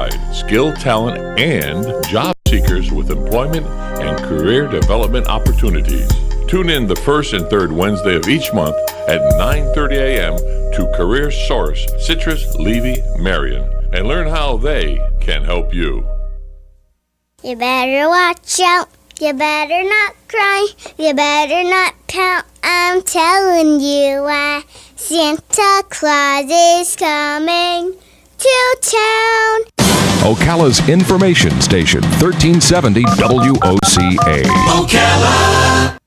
provide skilled talent and job seekers with employment and career development opportunities. Tune in the first and third Wednesday of each month at 9:30 a.m. to Career Source Citrus Levy Marion and learn how they can help you. You better watch out. You better not cry. You better not pout. I'm telling you why. Santa Claus is coming to town. Ocala's information station, 1370 WOCA. Ocala.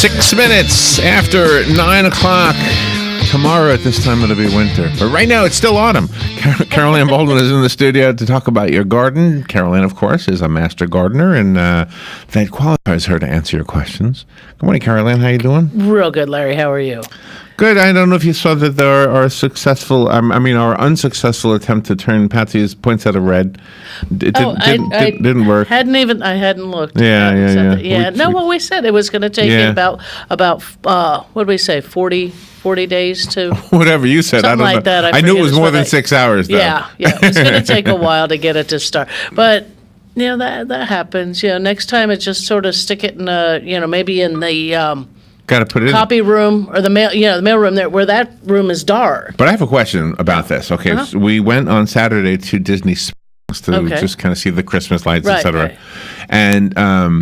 6 minutes after 9 o'clock. Tomorrow at this time it'll be winter. But right now it's still autumn. Carol Ann Baldwin is in the studio to talk about your garden. Carol Ann, of course, is a master gardener, and that qualifies her to answer your questions. Good morning, Carol Ann. How you doing? Real good, Larry. How are you? Good. I don't know if you saw that there are successful, our unsuccessful attempt to turn Patsy's points out of red. It didn't work. I hadn't looked. Yeah. We said it was going to take about what did we say, 40 days to... Whatever you said. Something I don't like know. that. I knew it was more than 6 hours, though. Yeah. It was going to take a while to get it to start. But... that happens. Next time it's just sort of stick it in maybe in the got to put it copy room or the mail, the mail room there where that room is dark. But I have a question about this. Okay, so we went on Saturday to Disney Springs to just kind of see the Christmas lights, etc. Right. And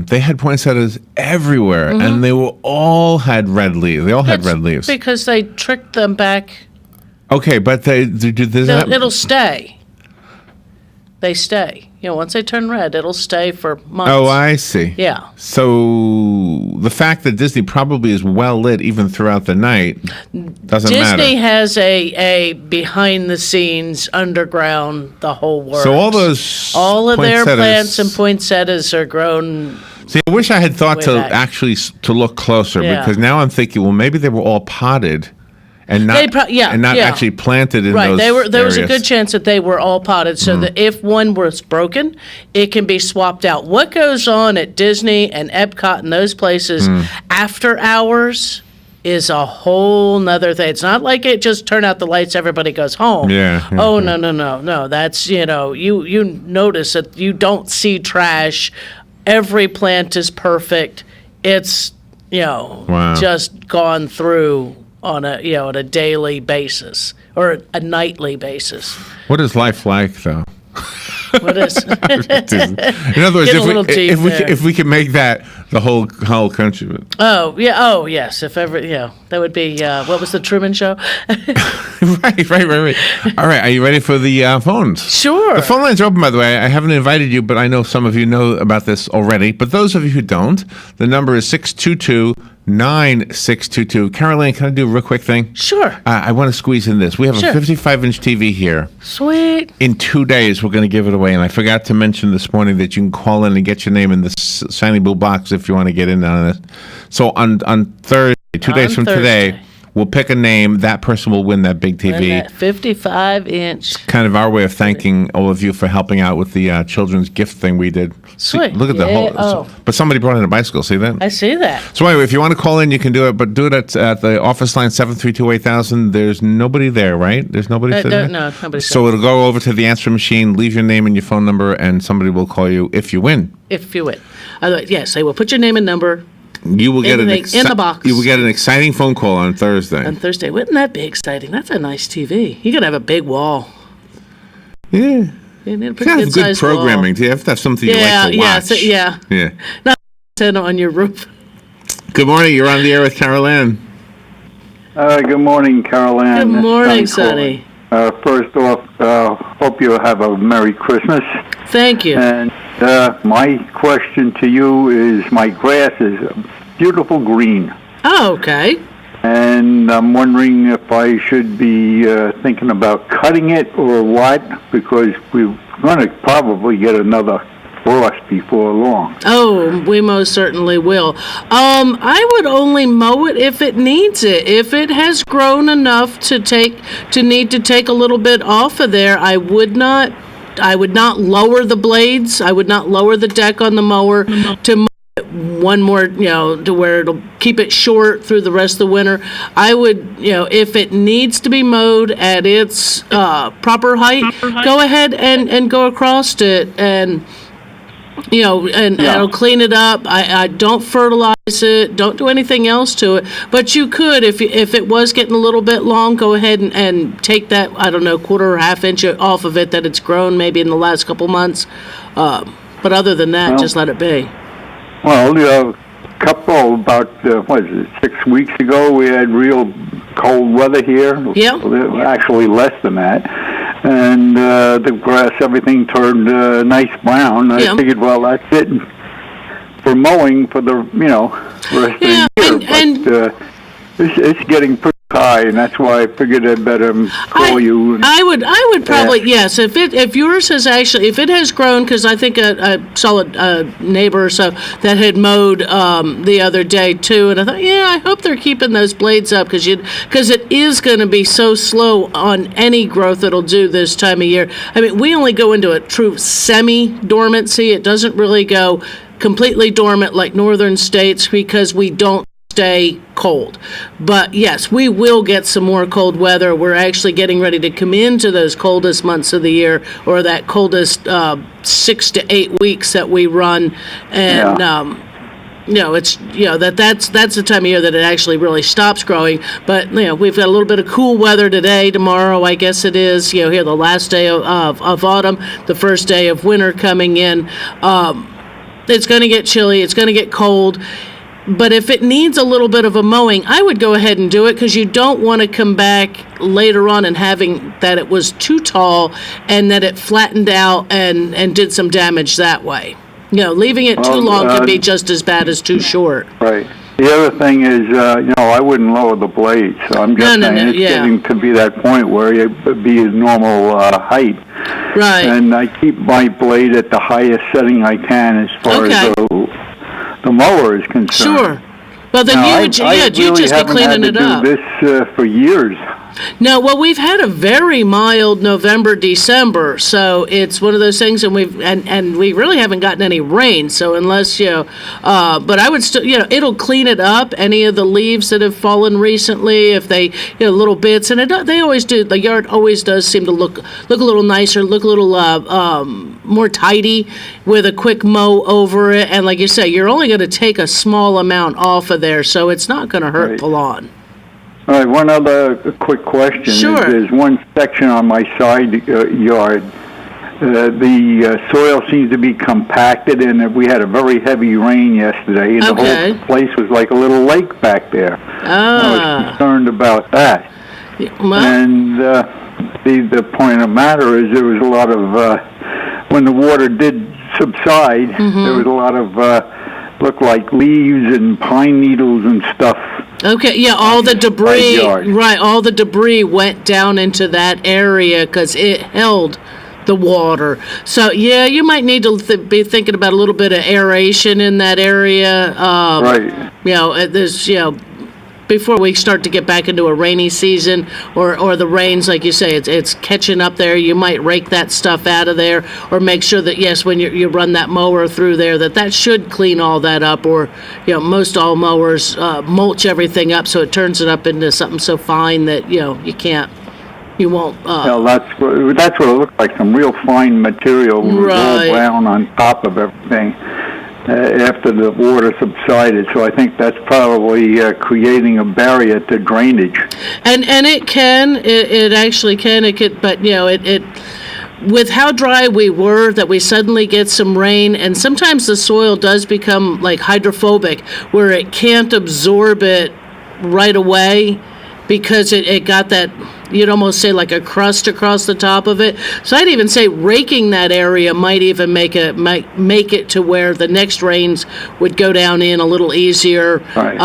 they had poinsettias everywhere, and they all had red leaves. They all had red leaves because they tricked them back. Okay, but it'll stay. They stay. Once they turn red, it'll stay for months. Oh, I see. Yeah. So the fact that Disney probably is well lit even throughout the night doesn't matter. Disney has a behind the scenes underground, the whole world. So all of their plants and poinsettias are grown. See, I wish I had thought to actually to look closer because now I'm thinking, well, maybe they were all potted. And not actually planted in those There was a good chance that they were all potted, so that if one was broken, it can be swapped out. What goes on at Disney and Epcot and those places after hours is a whole nother thing. It's not like it just turn out the lights, everybody goes home. No. That's, you notice that you don't see trash. Every plant is perfect. It's, just gone through on a daily basis or a nightly basis. What is life like, though? What is? In other words, if we could make that the whole country. Oh yeah. Oh yes. If ever, that would be. What was the Truman Show? Right. All right. Are you ready for the phones? Sure. The phone lines are open, by the way. I haven't invited you, but I know some of you know about this already. But those of you who don't, the number is 622-9622. Carol Ann, can I do a real quick thing? Sure. I want to squeeze in this. We have a 55-inch TV here. Sweet. In 2 days, we're going to give it away. And I forgot to mention this morning that you can call in and get your name in the shiny blue box if you want to get in on this. So on Thursday, 2 days from today, we'll pick a name. That person will win that big TV. That 55-inch. Kind of our way of thanking all of you for helping out with the children's gift thing we did. Sweet. See, look at the whole. But somebody brought in a bicycle. See that? I see that. So anyway, if you want to call in, you can do it. But do it at the office line 732-8000. There's nobody there, right? There's nobody there? No, nobody's So it'll go over to the answering machine, leave your name and your phone number, and somebody will call you if you win. If you win. Yes, they will put your name and number You will get in the box. You will get an exciting phone call on Thursday. On Thursday, wouldn't that be exciting? That's a nice TV. You gotta have a big wall. Yeah. You need a You pretty gotta have good good-sized programming. wall. You have to have something you like to watch. Yeah. Not antenna on your roof. Good morning. You're on the air with Carol Ann. Good morning, Carol Ann. Good morning, It's Sonny. First off, hope you have a Merry Christmas. Thank you. And my question to you is, my grass is a beautiful green. Oh, okay. And I'm wondering if I should be thinking about cutting it or what, because we're going to probably get another frost before long. Oh, we most certainly will. I would only mow it if it needs it. If it has grown enough to need to take a little bit off of there, I would not lower the blades. I would not lower the deck on the mower to mow it one more, to where it'll keep it short through the rest of the winter. I would, if it needs to be mowed at its proper height, go ahead and go across it and it'll clean it up. I don't fertilize it, don't do anything else to it. But you could, if it was getting a little bit long, go ahead and take that, quarter or half inch off of it that it's grown maybe in the last couple months. But other than that, just let it be. Well, about 6 weeks ago, we had real cold weather here. Yeah. Actually, less than that. And the grass, everything turned nice brown. I figured, well, that's it for mowing for the, rest of the year. But it's getting pretty high, and that's why I figured I'd better call you. I would probably, yes. If yours has actually, if it has grown, because I think I saw a neighbor or so that had mowed the other day too, and I thought, I hope they're keeping those blades up, because it is going to be so slow on any growth it'll do this time of year. I mean, we only go into a true semi-dormancy. It doesn't really go completely dormant like northern states, because we don't stay cold. But yes, we will get some more cold weather. We're actually getting ready to come into those coldest months of the year, or that coldest 6 to 8 weeks that we run, and it's that's the time of year that it actually really stops growing. But we've got a little bit of cool weather today, tomorrow I guess it is, here the last day of autumn, the first day of winter coming in. It's going to get chilly, it's going to get cold. But if it needs a little bit of a mowing, I would go ahead and do it, because you don't want to come back later on and having that it was too tall and that it flattened out and did some damage that way. Leaving it too long can be just as bad as too short. Right. The other thing is, I wouldn't lower the blades. So I'm just saying it's getting to be that point where it'd be a normal height. Right. And I keep my blade at the highest setting I can as far as the mower is concerned. Sure. Well, then you just be cleaning it up. I really haven't had to do this for years. No, well, we've had a very mild November, December, so it's one of those things, and we really haven't gotten any rain. So unless but I would still, it'll clean it up. Any of the leaves that have fallen recently, if they, little bits, and they always do. The yard always does seem to look a little nicer, look a little more tidy with a quick mow over it. And like you say, you're only going to take a small amount off of there, so it's not going to hurt the lawn. All right, one other quick question. Sure. There's one section on my side yard. The soil seems to be compacted, and we had a very heavy rain yesterday, and the whole place was like a little lake back there. I was concerned about that. Well, and the point of the matter is there was a lot of, when the water did subside, there was a lot of, looked like leaves and pine needles and stuff. Okay, all the debris, right, all the debris went down into that area because it held the water. So, you might need to be thinking about a little bit of aeration in that area. Right. There's, before we start to get back into a rainy season or the rains, like you say, it's catching up there. You might rake that stuff out of there, or make sure that, yes, when you run that mower through there, that should clean all that up. Or, most all mowers mulch everything up so it turns it up into something so fine that, you won't. That's what it looked like, some real fine material. Right. All brown on top of everything. after the water subsided. So I think that's probably creating a barrier to drainage. And it actually can, but it with how dry we were, that we suddenly get some rain, and sometimes the soil does become like hydrophobic, where it can't absorb it right away because it got that, you'd almost say like a crust across the top of it. So I'd even say raking that area might even make it to where the next rains would go down in a little easier, Right.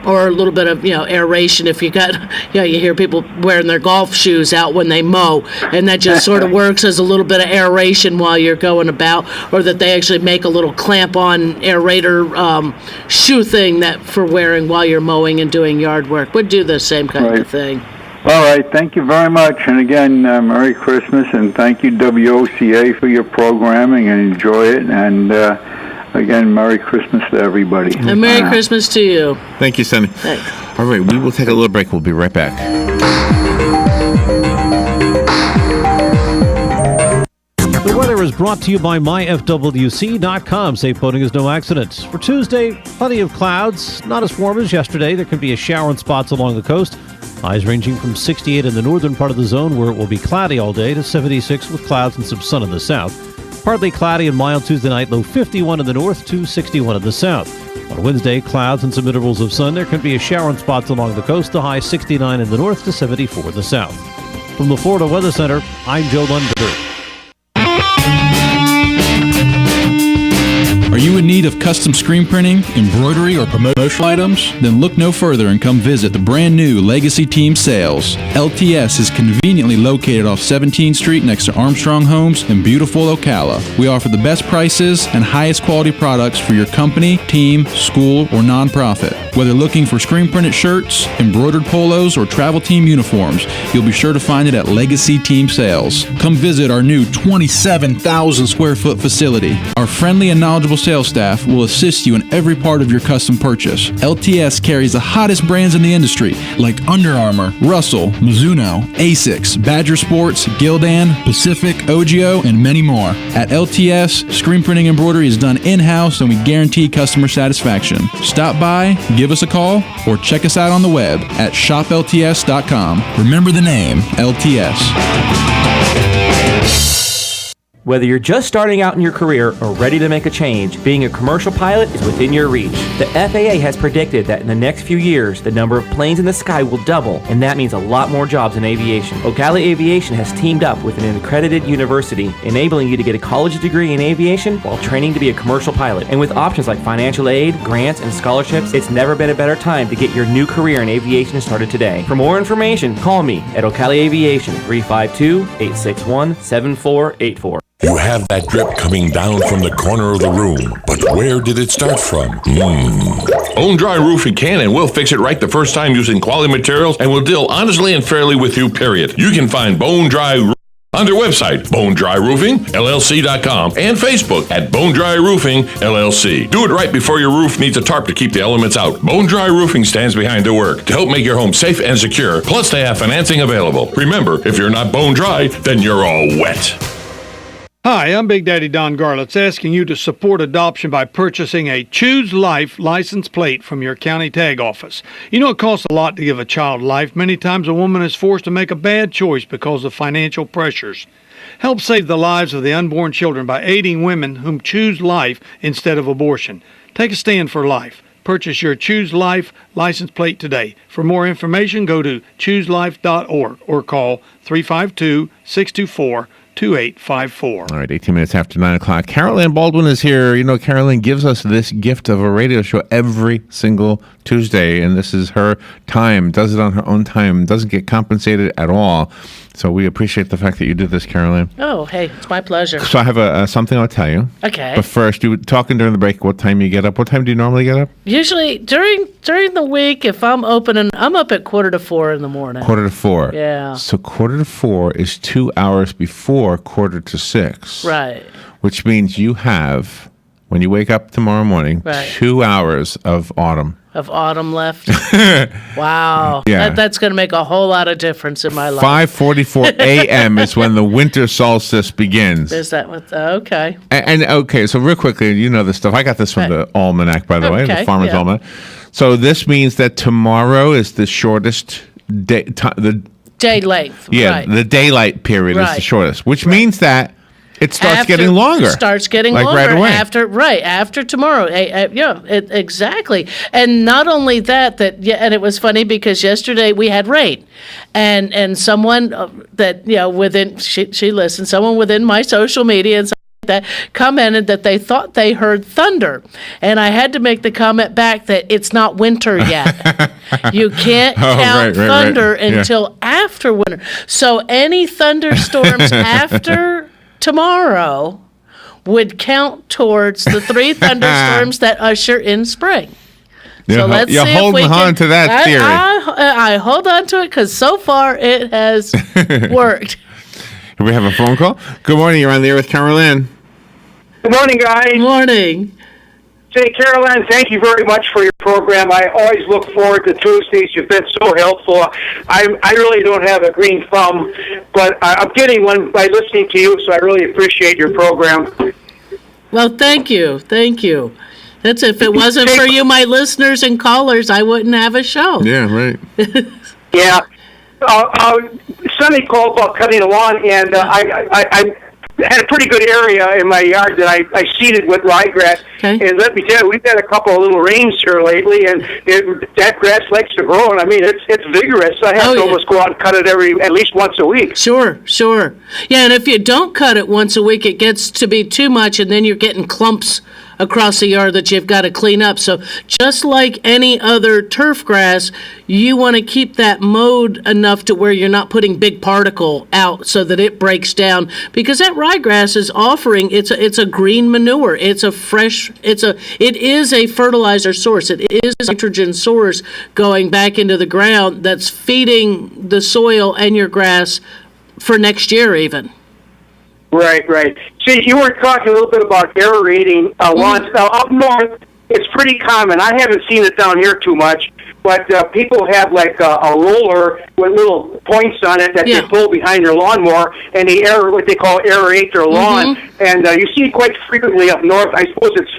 Or a little bit of aeration. If you got, you hear people wearing their golf shoes out when they mow, and that just sort of works as a little bit of aeration while you're going about, or that they actually make a little clamp-on aerator shoe thing that for wearing while you're mowing and doing yard work would do the same kind Right. of thing. All right, thank you very much. And again, Merry Christmas, and thank you, WOCA, for your programming, and enjoy it. And again, Merry Christmas to everybody. And Merry Christmas to you. Thank you, Sonny. Thanks. All right, we will take a little break. We'll be right back. The weather is brought to you by myfwc.com. Safe boating is no accident. For Tuesday, plenty of clouds. Not as warm as yesterday. There can be a shower in spots along the coast. Highs ranging from 68 in the northern part of the zone, where it will be cloudy all day, to 76 with clouds and some sun in the south. Partly cloudy and mild Tuesday night, low 51 in the north to 61 in the south. On Wednesday, clouds and some intervals of sun. There can be a shower in spots along the coast. The high 69 in the north to 74 in the south. From the Florida Weather Center, I'm Joe Lundberg. Are you in need of custom screen printing, embroidery, or promotional items? Then look no further and come visit the brand new Legacy Team Sales. LTS is conveniently located off 17th Street next to Armstrong Homes in beautiful Ocala. We offer the best prices and highest quality products for your company, team, school, or nonprofit. Whether looking for screen printed shirts, embroidered polos, or travel team uniforms, you'll be sure to find it at Legacy Team Sales. Come visit our new 27,000 square foot facility. Our friendly and knowledgeable sales staff will assist you in every part of your custom purchase. LTS carries the hottest brands in the industry like Under Armour, Russell, Mizuno, Asics, Badger Sports, Gildan, Pacific, Ogio, and many more. At LTS, screen printing embroidery is done in-house, and we guarantee customer satisfaction. Stop by, give us a call, or check us out on the web at shoplts.com. Remember the name, LTS. Whether you're just starting out in your career or ready to make a change, being a commercial pilot is within your reach. The FAA has predicted that in the next few years, the number of planes in the sky will double, and that means a lot more jobs in aviation. Ocala Aviation has teamed up with an accredited university, enabling you to get a college degree in aviation while training to be a commercial pilot. And with options like financial aid, grants, and scholarships, it's never been a better time to get your new career in aviation started today. For more information, call me at Ocala Aviation, 352-861-7484. You have that drip coming down from the corner of the room, but where did it start from? Bone Dry Roofing can and will fix it right the first time using quality materials, and will deal honestly and fairly with you, period. You can find Bone Dry Roofing on their website, bonedryroofingllc.com, and Facebook at Bone Dry Roofing LLC. Do it right before your roof needs a tarp to keep the elements out. Bone Dry Roofing stands behind the work to help make your home safe and secure, plus they have financing available. Remember, if you're not bone dry, then you're all wet. Hi, I'm Big Daddy Don Garlitz, asking you to support adoption by purchasing a Choose Life license plate from your county tag office. You know, it costs a lot to give a child life. Many times a woman is forced to make a bad choice because of financial pressures. Help save the lives of the unborn children by aiding women whom choose life instead of abortion. Take a stand for life. Purchase your Choose Life license plate today. For more information, go to chooselife.org or call 352-624-2854. All right, 18 minutes after 9 o'clock. Carol Ann Baldwin is here. You know, Carol Ann gives us this gift of a radio show every single Tuesday, and this is her time, does it on her own time, doesn't get compensated at all. So we appreciate the fact that you did this, Carol Ann. Oh, hey, it's my pleasure. So I have something I'll tell you. Okay. But first, you were talking during the break what time you get up. What time do you normally get up? Usually during the week, if I'm opening, I'm up at 3:45 in the morning. 4:45. Yeah. So 4:45 is 2 hours before 5:45. Right. Which means you have when you wake up tomorrow morning, Right. 2 hours of autumn. Of autumn left. Wow. Yeah. That's going to make a whole lot of difference in my life. 5:44 a.m. is when the winter solstice begins. Is that what? Okay. And okay, so real quickly, you know this stuff. I got this from the almanac, by the way, the Okay, Farmer's yeah. Almanac. So this means that tomorrow is the shortest day. Day length. Yeah, Right. the daylight period is the Right. shortest, which means that it starts After- getting longer. It starts getting like longer right away. after tomorrow. Exactly. And not only that, and it was funny because yesterday we had rain, and someone that within she listened, someone within my social media and that commented that they thought they heard thunder, and I had to make the comment back that it's not winter yet. You can't count thunder until after winter. So any thunderstorms after tomorrow would count towards the 3 thunderstorms that usher in spring. So let's you're see if we holding on can, to that theory. I hold on to it because so far it has worked. We have a phone call. Good morning. You're on the air with Carol Ann. Good morning, guys. Good morning. Say, Carol Ann, thank you very much for your program. I always look forward to Tuesdays. You've been so helpful. I really don't have a green thumb, but I'm getting one by listening to you, so I really appreciate your program. Well, thank you. Thank you. That's if it wasn't for you, my listeners and callers, I wouldn't have a show. Yeah, right. Yeah. Sonny called about cutting the lawn, and I had a pretty good area in my yard that I seeded with ryegrass. Okay. And let me tell you, we've had a couple of little rains here lately, and that grass likes to grow. And I mean, it's vigorous. I have to almost go out and cut it at least once a week. Sure. Yeah, and if you don't cut it once a week, it gets to be too much, and then you're getting clumps across the yard that you've got to clean up. So just like any other turf grass, you want to keep that mowed enough to where you're not putting big particle out so that it breaks down, because that ryegrass is offering, it's a green manure. It is a fertilizer source. It is a nitrogen source going back into the ground that's feeding the soil and your grass for next year even. Right. See, you were talking a little bit about aerating lawns. Now, up north, it's pretty common. I haven't seen it down here too much, but people have like a roller with little points on it that they pull behind their lawnmower, and they what they call aerate their lawn. And you see it quite frequently up north. I suppose it's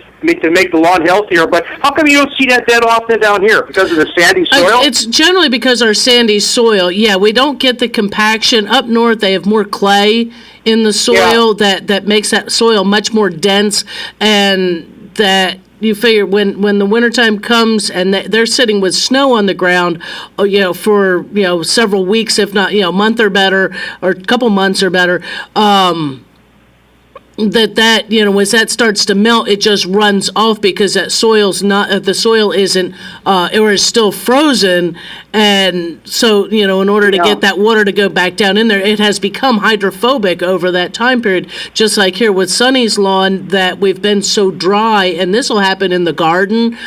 to make the lawn healthier, but how come you don't see that often down here? Because of the sandy soil? It's generally because our sandy soil. Yeah, we don't get the compaction. Up north, they have more clay in the soil that makes that soil much more dense, and that you figure when the wintertime comes and they're sitting with snow on the ground, for several weeks, if not a month or better, or a couple months or better, that as that starts to melt, it just runs off because that soil's not, the soil isn't or is still frozen, and so in order to get that water to go back down in there, it has become hydrophobic over that time period. Just like here with Sonny's lawn, that we've been so dry, and this will happen in the garden.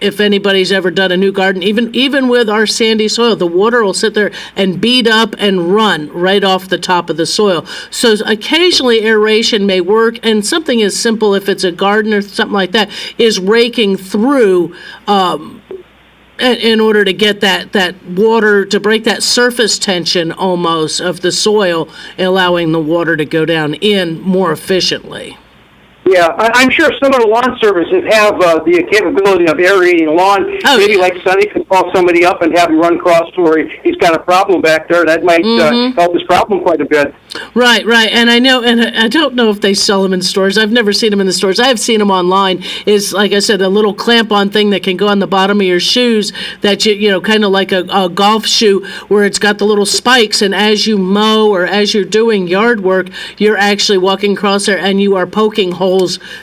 If anybody's ever done a new garden, even with our sandy soil, the water will sit there and bead up and run right off the top of the soil. So occasionally aeration may work, and something as simple, if it's a garden or something like that, is raking through in order to get that water, to break that surface tension almost of the soil, allowing the water to go down in more efficiently. Yeah, I'm sure some of the lawn services have the capability of aerating a lawn. Maybe like Sonny can call somebody up and have him run across where he's got a problem back there. That might help his problem quite a bit. Right. And I know, and I don't know if they sell them in stores. I've never seen them in the stores. I've seen them online. Is, like I said, a little clamp-on thing that can go on the bottom of your shoes that you kind of like a golf shoe, where it's got the little spikes, and as you mow or as you're doing yard work, you're actually walking across there and you are poking holes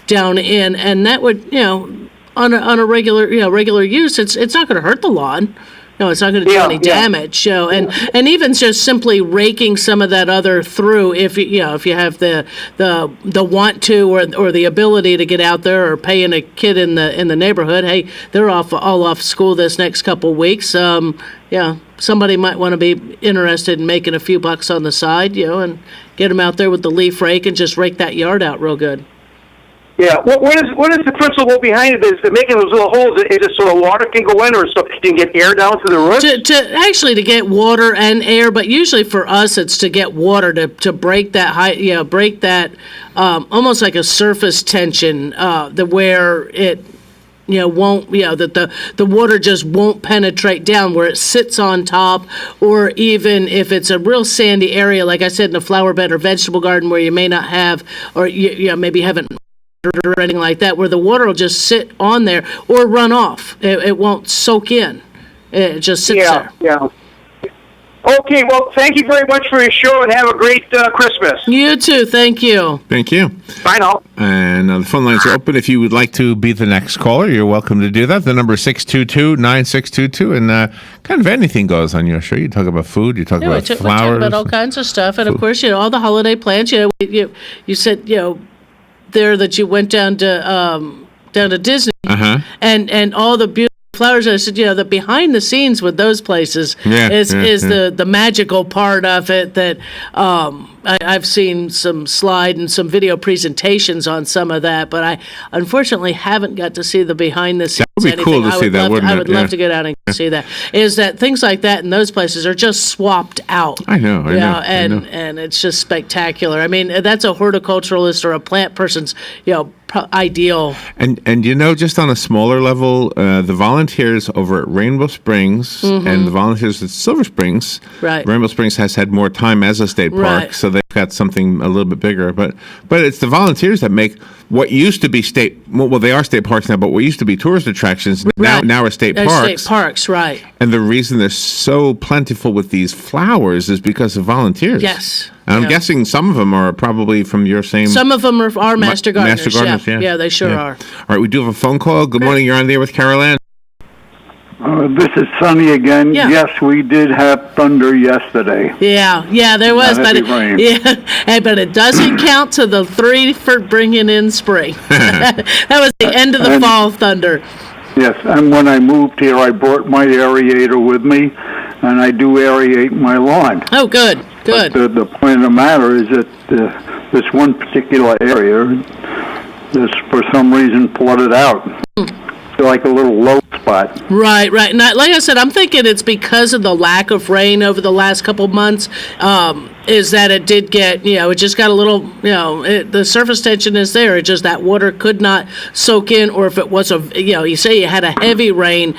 down in, and that would, on a regular use, it's not going to hurt the lawn. No, it's not going to do any damage. And even just simply raking some of that other through, if you have the want to or the ability to get out there, or paying a kid in the neighborhood, hey, they're all off school this next couple weeks. Somebody might want to be interested in making a few bucks on the side, and get them out there with the leaf rake and just rake that yard out real good. Yeah. What is the principle behind it? Is it making those little holes? Is it so the water can go in, or so you can get air down to the roof? To get water and air, but usually for us it's to get water to break that break that almost like a surface tension where it won't that the water just won't penetrate down where it sits on top, or even if it's a real sandy area, like I said, in a flower bed or vegetable garden where you may not have, or you maybe haven't or anything like that, where the water will just sit on there or run off. It won't soak in. It just sits there. Yeah. Okay, well, thank you very much for your show, and have a great Christmas. You too. Thank you. Thank you. Bye now. And the phone lines are open. If you would like to be the next caller, you're welcome to do that. The number is 622-9622, and kind of anything goes on your show. You talk about food, you talk about flowers. We talk about all kinds of stuff, and of course, all the holiday plans. You said, there that you went down to Disney, and all the beautiful flowers. I said, the behind the scenes with those places is the magical part of it. That I've seen some slide and some video presentations on some of that, but I unfortunately haven't got to see the behind the scenes. That would be cool to see that, wouldn't it? I would love to get out and see that. Is that things like that in those places are just swapped out. I know. And it's just spectacular. I mean, that's a horticulturalist or a plant person's, ideal. And just on a smaller level, the volunteers over at Rainbow Springs and the volunteers at Silver Springs, Rainbow Springs has had more time as a state park, so they've got something a little bit bigger. But it's the volunteers that make what used to be they are state parks now, but what used to be tourist attractions now are state parks. State parks, right. And the reason they're so plentiful with these flowers is because of volunteers. Yes. And I'm guessing some of them are probably from your same... Some of them are master gardeners. Master gardeners, yeah, they sure are. All right, we do have a phone call. Good morning. You're on the air with Carol Ann. This is Sonny again. Yeah. Yes, we did have thunder yesterday. Yeah, there was, but it doesn't count to the 3 for bringing in spring. That was the end of the fall thunder. Yes, and when I moved here, I brought my aerator with me, and I do aerate my lawn. Oh, good. But the point of the matter is that this one particular area is for some reason flooded out. Like a little low spot. Right. And like I said, I'm thinking it's because of the lack of rain over the last couple months, is that it did get, it just got a little, the surface tension is there. It just that water could not soak in, or if it was you say you had a heavy rain,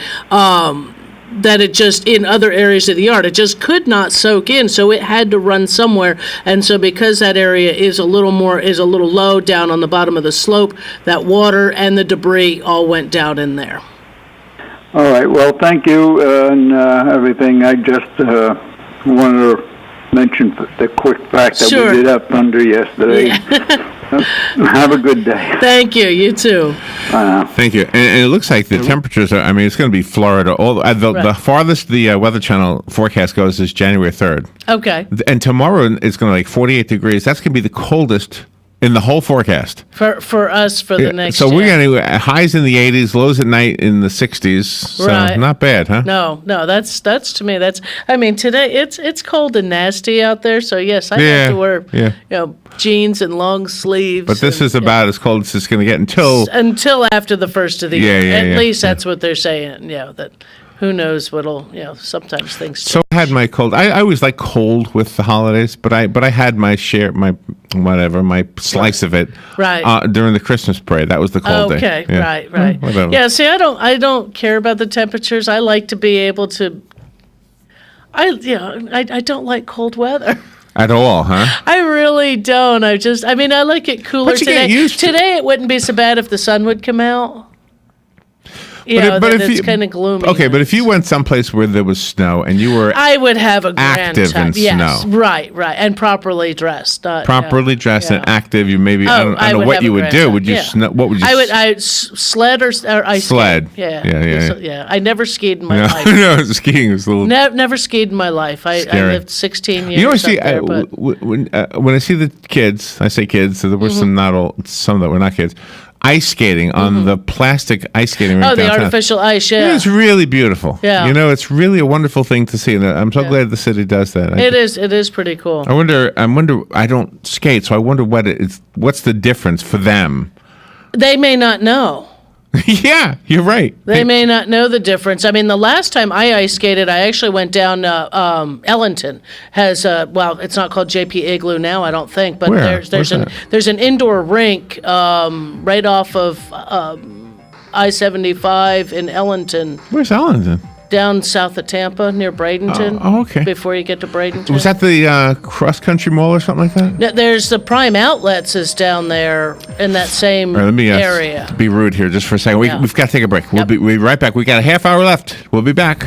that it just, in other areas of the yard, it just could not soak in, so it had to run somewhere. And so because that area is a little low down on the bottom of the slope, that water and the debris all went down in there. All right, well, thank you and everything. I just wanted to mention the quick fact that we did have thunder yesterday. Yeah. Have a good day. Thank you. You too. Thank you. And it looks like the temperatures are, it's going to be Florida. The farthest the Weather Channel forecast goes is January 3rd. Okay. And tomorrow it's going to be 48 degrees. That's going to be the coldest in the whole forecast. For us, for the next So we're going to highs in the 80s, lows at night in the 60s. So not bad, huh? No, that's to me, today it's cold and nasty out there. So yes, I have to wear jeans and long sleeves. But this is about as cold as it's going to get until after the first of the year. At least that's what they're saying. That who knows what'll, sometimes things change. So I had my cold. I always like cold with the holidays, but I had my share, my slice of it during the Christmas parade. That was the cold day. Okay, right. Yeah, see, I don't care about the temperatures. I like to be able to. I don't like cold weather. At all, huh? I really don't. I like it cooler today. Today it wouldn't be so bad if the sun would come out. But it's kind of gloomy. Okay, but if you went someplace where there was snow and you were I would have a grand active time. in snow. Right, and properly dressed. Properly dressed and active. You maybe I don't know what you would do. Would you what would you? I sled or I sled. Yeah. I never skied in my life. No, skiing was a little. Never skied in my life. I lived 16 years. You know, see, when I see the kids, I say kids. So there were some that were not kids. Ice skating on the plastic ice skating rink downtown. The artificial ice, It's really beautiful. Yeah. It's really a wonderful thing to see. And I'm so glad the city does that. It is pretty cool. I wonder, I don't skate, so I wonder what's the difference for them They may not know. Yeah, you're right. They may not know the difference. I mean, the last time I ice skated, I actually went down Ellington. Has it's not called JP Igloo now, I don't think, but Where? there's an indoor rink right off of I-75 in Ellington. Where's Ellington? Down south of Tampa, near Bradenton. Oh, okay. Before you get to Bradenton. Was that the Cross Country Mall or something like that? No, there's the Prime Outlets is down there in that same All right, let me area. be rude here just for a second. We've got to take a break. We'll be right back. We got a half hour left. We'll be back.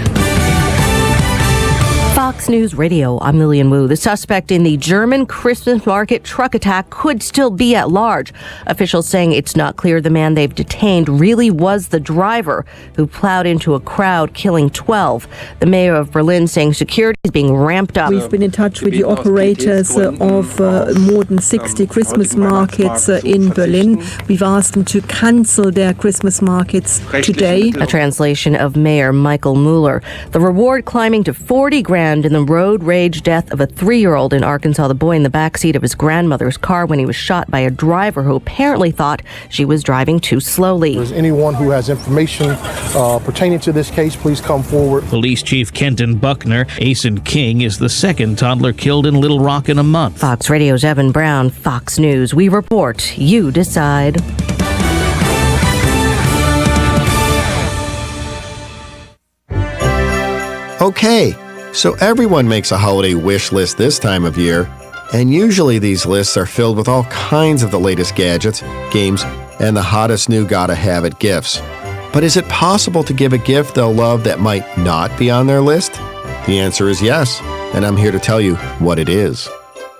Fox News Radio, I'm Lillian Wu. The suspect in the German Christmas market truck attack could still be at large. Officials saying it's not clear the man they've detained really was the driver who plowed into a crowd, killing 12. The mayor of Berlin saying security is being ramped up. We've been in touch with the operators of more than 60 Christmas markets in Berlin. We've asked them to cancel their Christmas markets today. A translation of Mayor Michael Mueller. The reward climbing to $40,000 in the road rage death of a 3-year-old in Arkansas. The boy in the backseat of his grandmother's car when he was shot by a driver who apparently thought she was driving too slowly. If there's anyone who has information pertaining to this case, please come forward. Police Chief Kenton Buckner, Asen King is the second toddler killed in Little Rock in a month. Fox Radio's Evan Brown, Fox News. We report, you decide. Okay. So everyone makes a holiday wish list this time of year, and usually these lists are filled with all kinds of the latest gadgets, games, and the hottest new gotta-have-it gifts. But is it possible to give a gift they'll love that might not be on their list? The answer is yes, and I'm here to tell you what it is.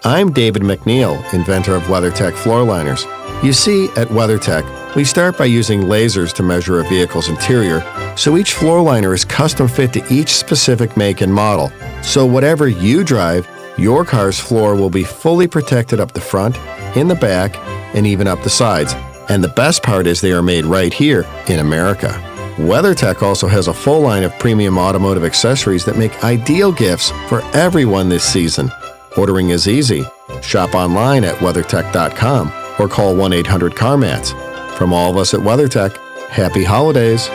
I'm David McNeil, inventor of WeatherTech floor liners. You see, at WeatherTech, we start by using lasers to measure a vehicle's interior, so each floor liner is custom fit to each specific make and model. So whatever you drive, your car's floor will be fully protected up the front, in the back, and even up the sides. And the best part is they are made right here in America. WeatherTech also has a full line of premium automotive accessories that make ideal gifts for everyone this season. Ordering is easy. Shop online at WeatherTech.com or call 1-800-CarMats. From all of us at WeatherTech, happy holidays.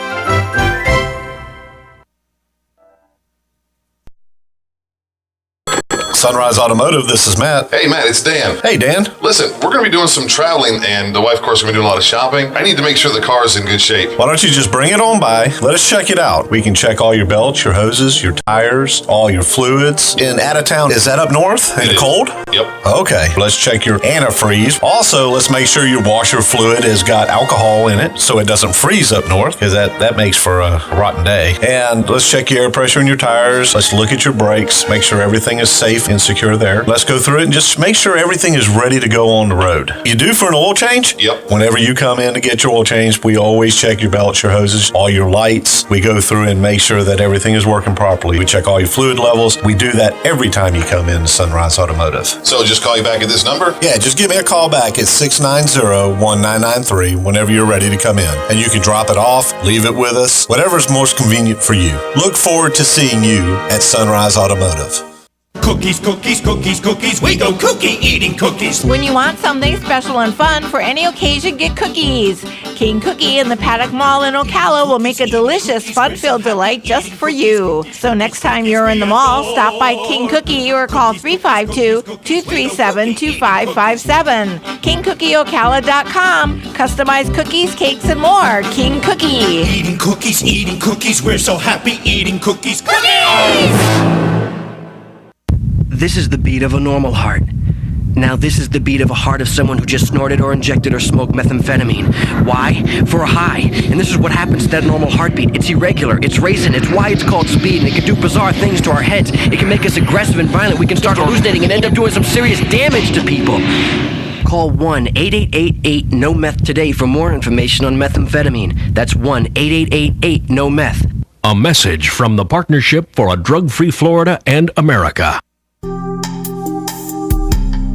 Sunrise Automotive, this is Matt. Hey, Matt, it's Dan. Hey, Dan. Listen, we're going to be doing some traveling, and the wife, of course, is going to be doing a lot of shopping. I need to make sure the car is in good shape. Why don't you just bring it on by? Let us check it out. We can check all your belts, your hoses, your tires, all your fluids. In out of town, is that up north in the cold? Yep. Okay, let's check your antifreeze. Also, let's make sure your washer fluid has got alcohol in it so it doesn't freeze up north, because that makes for a rotten day. And let's check your air pressure in your tires. Let's look at your brakes, make sure everything is safe and secure there. Let's go through it and just make sure everything is ready to go on the road. You due for an oil change? Yep. Whenever you come in to get your oil change, we always check your belts, your hoses, all your lights. We go through and make sure that everything is working properly. We check all your fluid levels. We do that every time you come in to Sunrise Automotive. So just call you back at this number? Yeah, just give me a call back at 690-1993 whenever you're ready to come in. And you can drop it off, leave it with us, whatever's most convenient for you. Look forward to seeing you at Sunrise Automotive. Cookies, cookies, cookies, cookies. We go cookie eating cookies. When you want something special and fun for any occasion, get cookies. King Cookie in the Paddock Mall in Ocala will make a delicious, fun-filled delight just for you. So next time you're in the mall, stop by King Cookie or call 352-237-2557. KingCookieOcala.com. Customized cookies, cakes, and more. King Cookie. Eating cookies. We're so happy eating cookies. Cookies! This is the beat of a normal heart. Now this is the beat of a heart of someone who just snorted or injected or smoked methamphetamine. Why? For a high. And this is what happens to that normal heartbeat. It's irregular, it's racing, it's why it's called speed, and it can do bizarre things to our heads. It can make us aggressive and violent. We can start hallucinating and end up doing some serious damage to people. Call 1-888-8-NO-METH today for more information on methamphetamine. That's 1-888-8-NO-METH. A message from the Partnership for a Drug-Free Florida and America.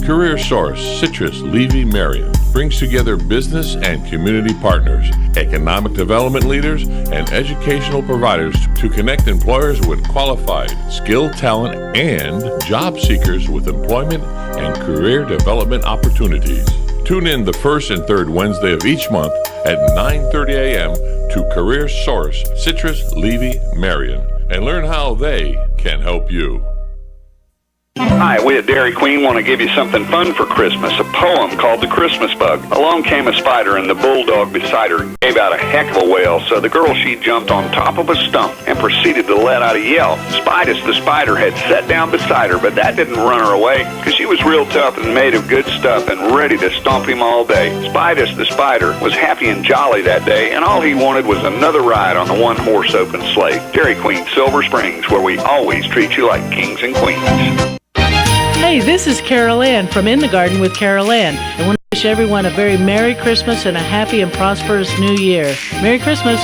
Career Source Citrus Levy Marion brings together business and community partners, economic development leaders, and educational providers to connect employers with qualified, skilled talent and job seekers with employment and career development opportunities. Tune in the first and third Wednesday of each month at 9:30 a.m. to Career Source, Citrus, Levy, Marion, and learn how they can help you. Hi, we at Dairy Queen want to give you something fun for Christmas, a poem called The Christmas Bug. Along came a spider and the bulldog beside her gave out a heck of a wail, so the girl she jumped on top of a stump and proceeded to let out a yell. Spitus the spider had sat down beside her, but that didn't run her away, because she was real tough and made of good stuff and ready to stomp him all day. Spitus the spider was happy and jolly that day, and all he wanted was another ride on the one-horse open sleigh. Dairy Queen Silver Springs, where we always treat you like kings and queens. Hey, this is Carol Ann from In the Garden with Carol Ann. I want to wish everyone a very Merry Christmas and a happy and prosperous New Year. Merry Christmas.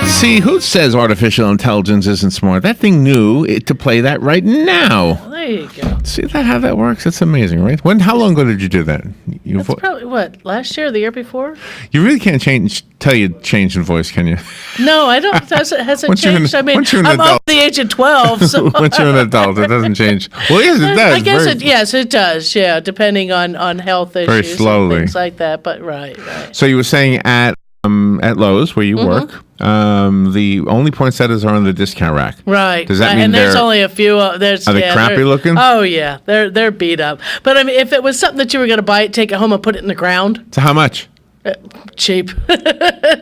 See, who says artificial intelligence isn't smart? That thing knew to play that right now. Well, there you go. See how that works? It's amazing, right? How long ago did you do that? That's probably, last year or the year before? You really can't tell you change in voice, can you? No, I don't. It hasn't changed. Once you're an I'm adult. over the age of 12. So. Once you're an adult, it doesn't change. Well, yes, it does. I guess yes, it does. Yeah, depending on health issues. Very slowly. And things like that. But right. So you were saying at Lowe's, where you work, the only poinsettias are on the discount rack. Right. Does that mean and there's only a few? Are they crappy looking? Oh yeah, they're beat up. But I mean, if it was something that you were going to buy it, take it home and put it in the ground. So how much? Cheap.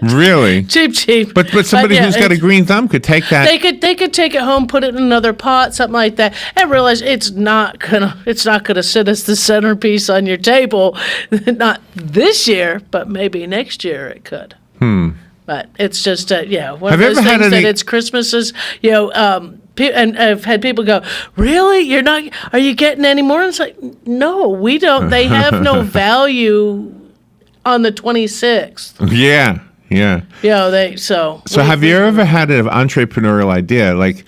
Really? Cheap. But somebody who's got a green thumb could take that. They could take it home, put it in another pot, something like that, and realize it's not gonna sit as the centerpiece on your table. Not this year, but maybe next year it could. But it's just one of those things that it's Christmases, and I've had people go, "Really? Are you getting any more?" And it's like, no, we don't. They have no value on the 26th. Yeah. So have you ever had an entrepreneurial idea like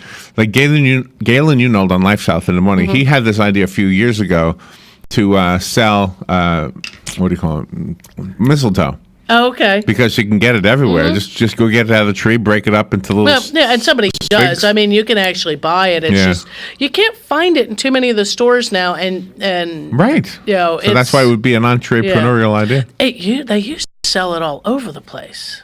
Galen Unold on Life South in the Morning? He had this idea a few years ago to sell what do you call it, mistletoe. Oh, okay. Because you can get it everywhere. Just go get it out of the tree, break it up into little. And somebody does. I mean, you can actually buy it. It's just you can't find it in too many of the stores now, and right. So that's why it would be an entrepreneurial idea. They used to sell it all over the place.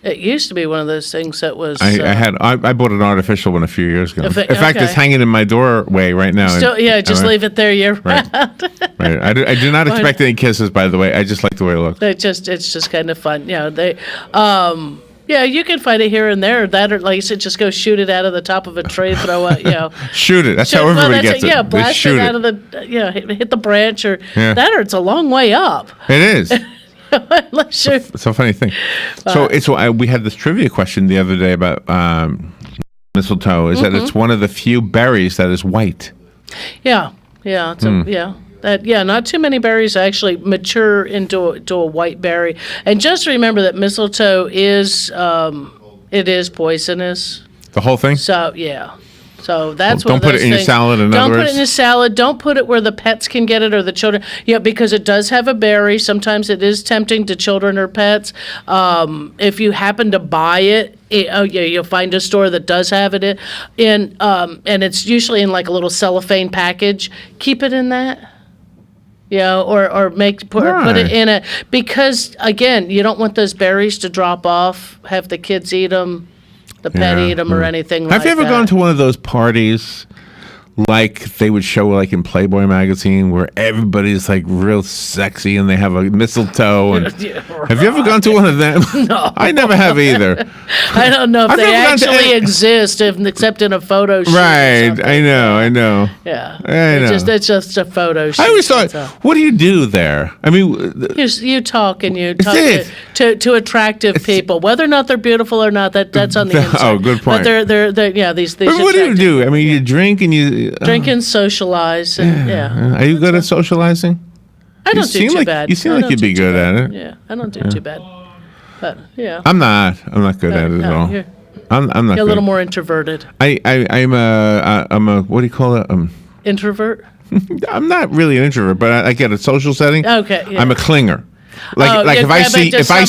It used to be one of those things that was. I bought an artificial one a few years ago. In fact, it's hanging in my doorway right now. Still, just leave it there year round. Right. I do not expect any kisses, by the way. I just like the way it looks. It's just kind of fun. You can find it here and there. That, or like you said, just go shoot it out of the top of a tree, throw it. Shoot it. That's how everybody gets it. Yeah, blast it out of the. Hit the branch or that, or it's a long way up. It is. It's a funny thing. We had this trivia question the other day about mistletoe. Is that it's one of the few berries that is white? Yeah. Not too many berries actually mature into a white berry. And just remember that mistletoe is poisonous. The whole thing? So yeah. So that's don't put it in your salad. Don't put it in your salad. Don't put it where the pets can get it or the children. Because it does have a berry. Sometimes it is tempting to children or pets. If you happen to buy it, you'll find a store that does have it and it's usually in like a little cellophane package. Keep it in that. Or put it in it, because again, you don't want those berries to drop off. Have the kids eat them. The pet eat them or anything like that. Have you ever gone to one of those parties like they would show like in Playboy magazine where everybody's like real sexy and they have a mistletoe? And have you ever gone to one of them? No. I never have either. I don't know if they actually exist except in a photo shoot. Right. I know. Yeah. It's just a photo shoot. I always thought, what do you do there? I mean, you talk and you talk to attractive people, whether or not they're beautiful or not. That's on the inside. Oh, good point. But they're these. But what do you do? I mean, you drink and you drink and socialize. And, Are you good at socializing? I don't do too bad. You seem like you'd be good at it. Yeah, I don't do too bad. But I'm not good at it at all. I'm not. You're a little more introverted. I'm a what do you call it? Introvert. I'm not really an introvert, but I get a social setting. Okay. Yeah. I'm a clinger. If I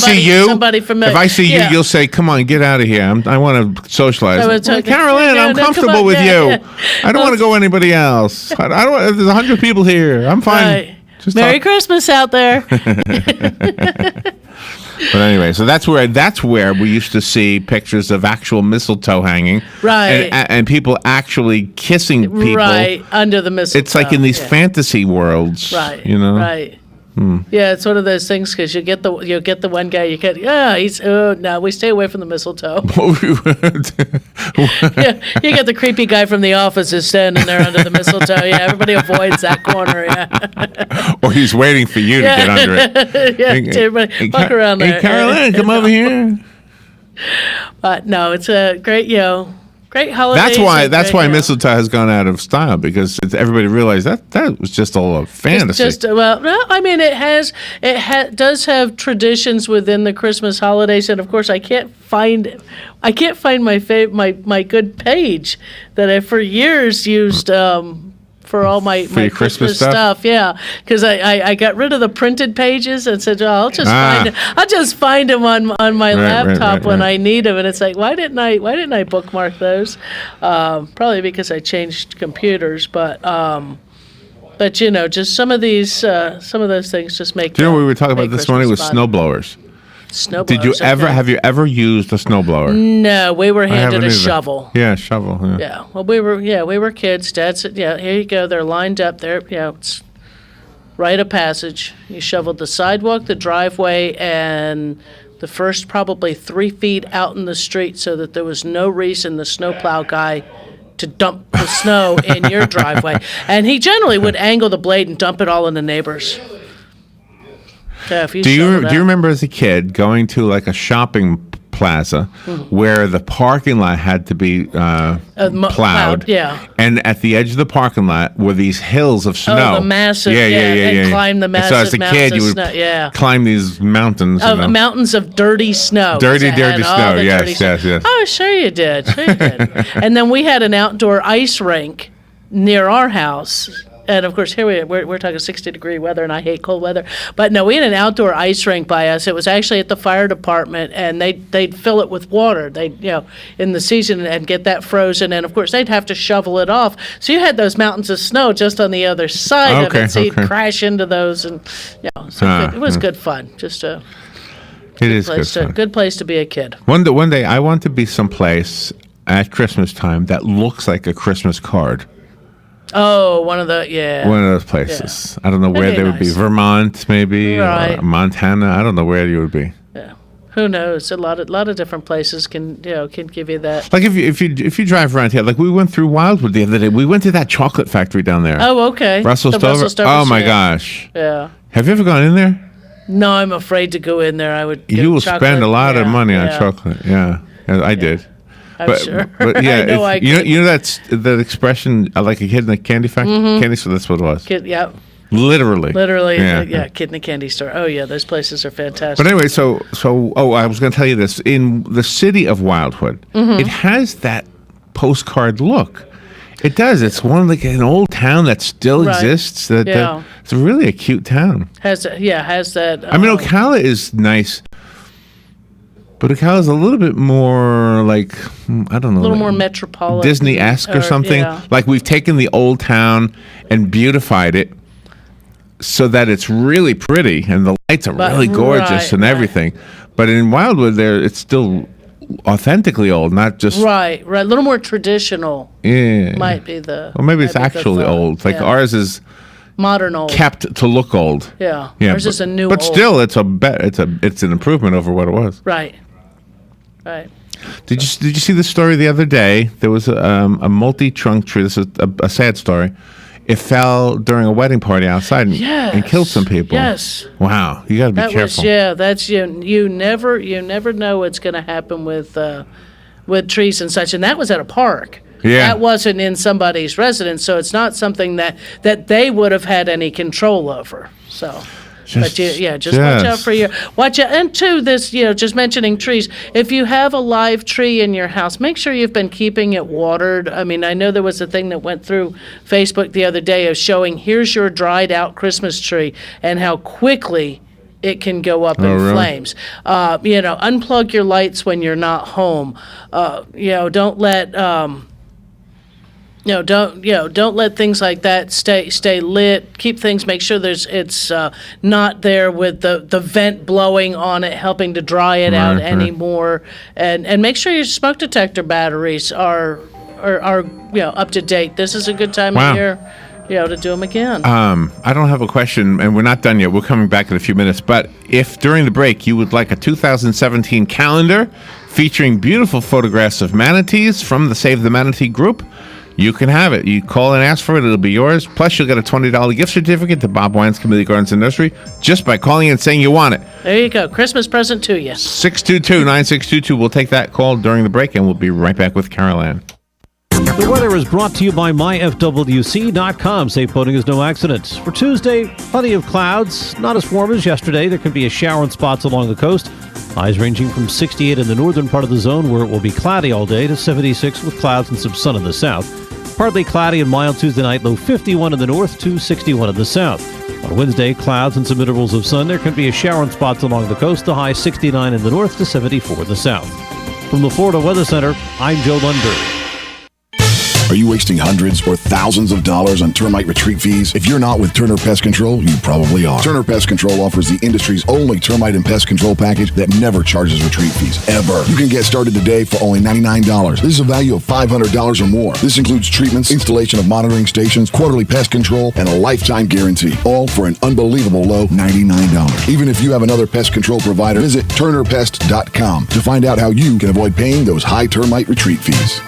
see you, you'll say, "Come on, get out of here. I want to socialize." Carol Ann, I'm comfortable with you. I don't want to go anybody else. I don't. There's 100 people here. I'm fine. Merry Christmas out there. But anyway, so that's where we used to see pictures of actual mistletoe hanging, right? And people actually kissing people, right, under the mistletoe. It's like in these fantasy worlds, right? You know, right. Yeah, it's one of those things because you'll get the one guy you get. No, we stay away from the mistletoe. You get the creepy guy from the office is standing there under the mistletoe. Yeah, everybody avoids that corner. Yeah. Or he's waiting for you to get under it. Everybody walk around there. Hey, Carol Ann, come over here. But no, it's a great, great holiday. That's why mistletoe has gone out of style because everybody realized that was just all a fantasy. It does have traditions within the Christmas holidays, and of course, I can't find my good page that I for years used. For all my Christmas stuff, yeah, because I got rid of the printed pages and said, I'll just find them on my laptop when I need them, and it's like, why didn't I bookmark those? Probably because I changed computers, but just some of those things just make. Do you know what we were talking about this morning with snowblowers? Snowblowers. Have you ever used a snowblower? No, we were handed a shovel. Yeah, shovel. Yeah. Yeah. Well, we were kids. Dad said, "Yeah, here you go. They're lined up there. It's rite of passage." You shoveled the sidewalk, the driveway, and the first probably 3 feet out in the street, so that there was no reason the snowplow guy to dump the snow in your driveway. And he generally would angle the blade and dump it all in the neighbors. Yeah, do you remember as a kid going to like a shopping plaza where the parking lot had to be plowed? Yeah. And at the edge of the parking lot were these hills of snow. Oh, the massive, and climb the massive mountains. So as a kid, you would climb these mountains. Mountains of dirty snow. Dirty snow, yes. Oh, sure you did. And then we had an outdoor ice rink near our house. And of course, here we're talking 60-degree weather, and I hate cold weather. But no, we had an outdoor ice rink by us. It was actually at the fire department, and they'd fill it with water. They'd in the season and get that frozen, and of course they'd have to shovel it off. So you had those mountains of snow just on the other side of it. So you'd crash into those, and it was good fun. Good place to be a kid. One day I want to be someplace at Christmas time that looks like a Christmas card. Oh, one of those places. Yeah. I don't know where they would be. Vermont, maybe, or Montana. I don't know where you would be. Yeah, who knows? A lot of different places can give you that. Like if you drive around here, like we went through Wildwood the other day. We went to that chocolate factory down there. Oh, okay. Russell Stover. Oh my gosh. Yeah. Have you ever gone in there? No, I'm afraid to go in there. I would. You will spend a lot of money on chocolate. Yeah, I did. Sure. But yeah, I you know that expression, like a kid in a candy factory? Candy store, that's what it was. Kid, yeah. Literally, kid in a candy store. Oh yeah, those places are fantastic. But anyway, so I was going to tell you this. In the city of Wildwood, it has that postcard look. It does. It's one like an old town that still exists. It's really a cute town. Has that? I mean, Ocala is nice. But Ocala is a little bit more like, I don't know. A little more metropolitan. Disney-esque or something. Yeah. Like we've taken the old town and beautified it so that it's really pretty and the lights are really gorgeous and everything. But in Wildwood, it's still authentically old, not just... Right. A little more traditional. Yeah. Might be the... Or maybe it's actually old. Like ours is... Modern old. Kept to look old. Yeah. Ours is a new but old. But still, it's an improvement over what it was. Right. Did you see the story the other day? There was a multi-trunk tree. This is a sad story. It fell during a wedding party outside and killed some people. Yes. Wow. You got to be careful. That's you never know what's going to happen with trees and such. And that was at a park. Yeah. That wasn't in somebody's residence, so it's not something that they would have had any control over. So. Just watch out. And to this, just mentioning trees. If you have a live tree in your house, make sure you've been keeping it watered. I mean, I know there was a thing that went through Facebook the other day of showing here's your dried out Christmas tree and how quickly it can go up in flames. Unplug your lights when you're not home. Don't let Don't let things like that stay lit. Keep things. Make sure it's not there with the vent blowing on it, helping to dry it out anymore. And make sure your smoke detector batteries are up to date. This is a good time of year, to do them again. I don't have a question, and we're not done yet. We're coming back in a few minutes. But if during the break you would like a 2017 calendar featuring beautiful photographs of manatees from the Save the Manatee group, you can have it. You call and ask for it. It'll be yours. Plus, you'll get a $20 gift certificate to Bob Wine's Community Gardens and Nursery just by calling and saying you want it. There you go. Christmas present to you. 622-9622. We'll take that call during the break, and we'll be right back with Carol Ann. The weather is brought to you by myfwc.com. Safe boating is no accident. For Tuesday, plenty of clouds. Not as warm as yesterday. There can be a shower in spots along the coast. Highs ranging from 68 in the northern part of the zone, where it will be cloudy all day, to 76 with clouds and some sun in the south. Partly cloudy and mild Tuesday night, low 51 in the north to 61 in the south. On Wednesday, clouds and some intervals of sun. There can be a shower in spots along the coast. The high 69 in the north to 74 in the south. From the Florida Weather Center, I'm Joe Lundberg. Are you wasting hundreds or thousands of dollars on termite retreat fees? If you're not with Turner Pest Control, you probably are. Turner Pest Control offers the industry's only termite and pest control package that never charges retreat fees, ever. You can get started today for only $99. This is a value of $500 or more. This includes treatments, installation of monitoring stations, quarterly pest control, and a lifetime guarantee, all for an unbelievable low $99. Even if you have another pest control provider, visit turnerpest.com to find out how you can avoid paying those high termite retreat fees.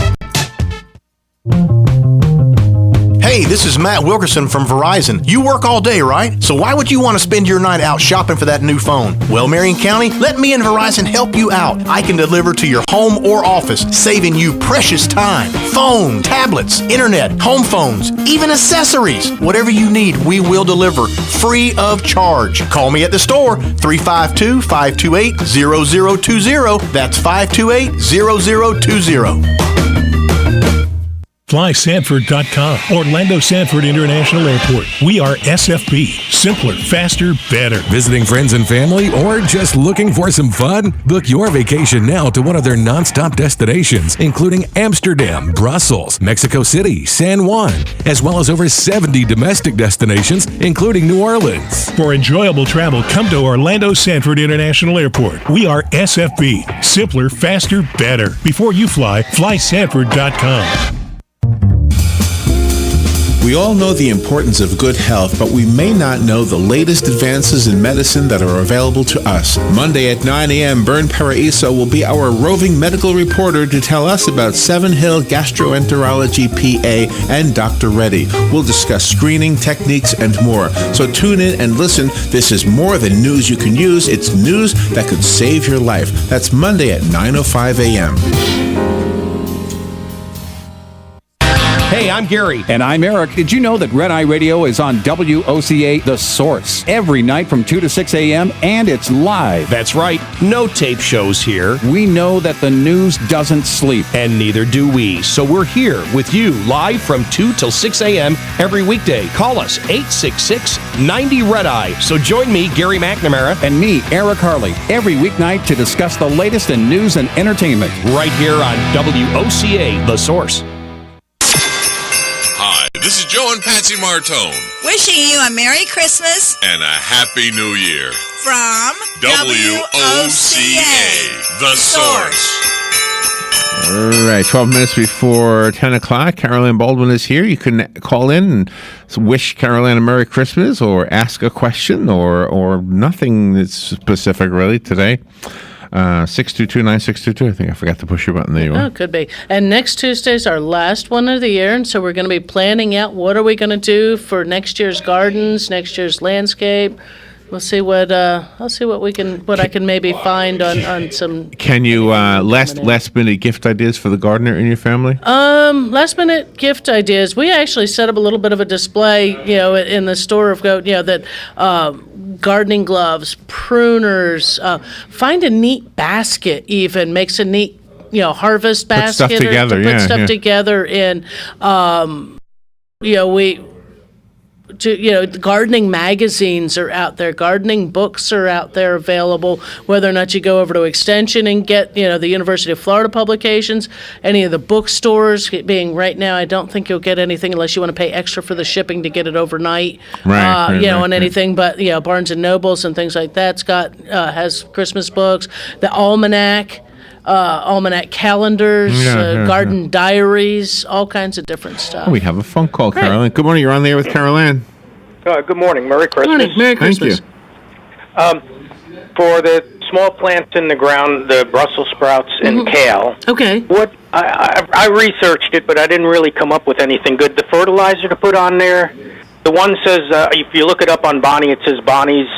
Hey, this is Matt Wilkerson from Verizon. You work all day, right? So why would you want to spend your night out shopping for that new phone? Well, Marion County, let me and Verizon help you out. I can deliver to your home or office, saving you precious time. Phone, tablets, internet, home phones, even accessories. Whatever you need, we will deliver free of charge. Call me at the store, 352-528-0020. That's 528-0020. FlySanford.com, Orlando Sanford International Airport. We are SFB. Simpler, faster, better. Visiting friends and family or just looking for some fun? Book your vacation now to one of their nonstop destinations, including Amsterdam, Brussels, Mexico City, San Juan, as well as over 70 domestic destinations, including New Orleans. For enjoyable travel, come to Orlando Sanford International Airport. We are SFB. Simpler, faster, better. Before you fly, FlySanford.com. We all know the importance of good health, but we may not know the latest advances in medicine that are available to us. Monday at 9 a.m., Bern Paraiso will be our roving medical reporter to tell us about Seven Hill Gastroenterology PA and Dr. Reddy. We'll discuss screening, techniques, and more. So tune in and listen. This is more than news you can use. It's news that could save your life. That's Monday at 9:05 a.m. Hey, I'm Gary. And I'm Eric. Did you know that Red Eye Radio is on WOCA The Source every night from 2 to 6 a.m. and it's live? That's right. No tape shows here. We know that the news doesn't sleep. And neither do we. So we're here with you live from 2 till 6 a.m. every weekday. Call us 866-90-RED-EYE. So join me, Gary McNamara. And me, Eric Harley, every weeknight to discuss the latest in news and entertainment. Right here on WOCA The Source. Hi, this is Joe and Patsy Martone. Wishing you a Merry Christmas and a Happy New Year. From WOCA, The Source. All right, 12 minutes before 10 o'clock. Carol Ann Baldwin is here. You can call in and wish Carol Ann a Merry Christmas or ask a question or nothing that's specific really today. 622-9622. I think I forgot to push your button. There you are. Oh, could be. And next Tuesday's our last one of the year, and so we're going to be planning out what are we going to do for next year's gardens, next year's landscape. We'll see what I can maybe find on some. Can you last minute gift ideas for the gardener in your family? Last minute gift ideas. We actually set up a little bit of a display, in the store of that gardening gloves, pruners. Find a neat basket. Even makes a neat harvest basket. Put stuff together. Put stuff together, and gardening magazines are out there, gardening books are out there available, whether or not you go over to Extension and get, the University of Florida publications, any of the bookstores, being right now, I don't think you'll get anything unless you want to pay extra for the shipping to get it overnight, on anything, but, Barnes & Nobles and things like that's has Christmas books, the almanac calendars, garden diaries, all kinds of different stuff. Oh, we have a phone call, Carol Ann. Good morning. You're on the air with Carol Ann. Good morning. Merry Christmas. Morning. Merry Christmas. Thank you. For the small plants in the ground, the Brussels sprouts and kale. Okay. What I researched it, but I didn't really come up with anything good. The fertilizer to put on there, the one says, if you look it up on Bonnie, it says Bonnie's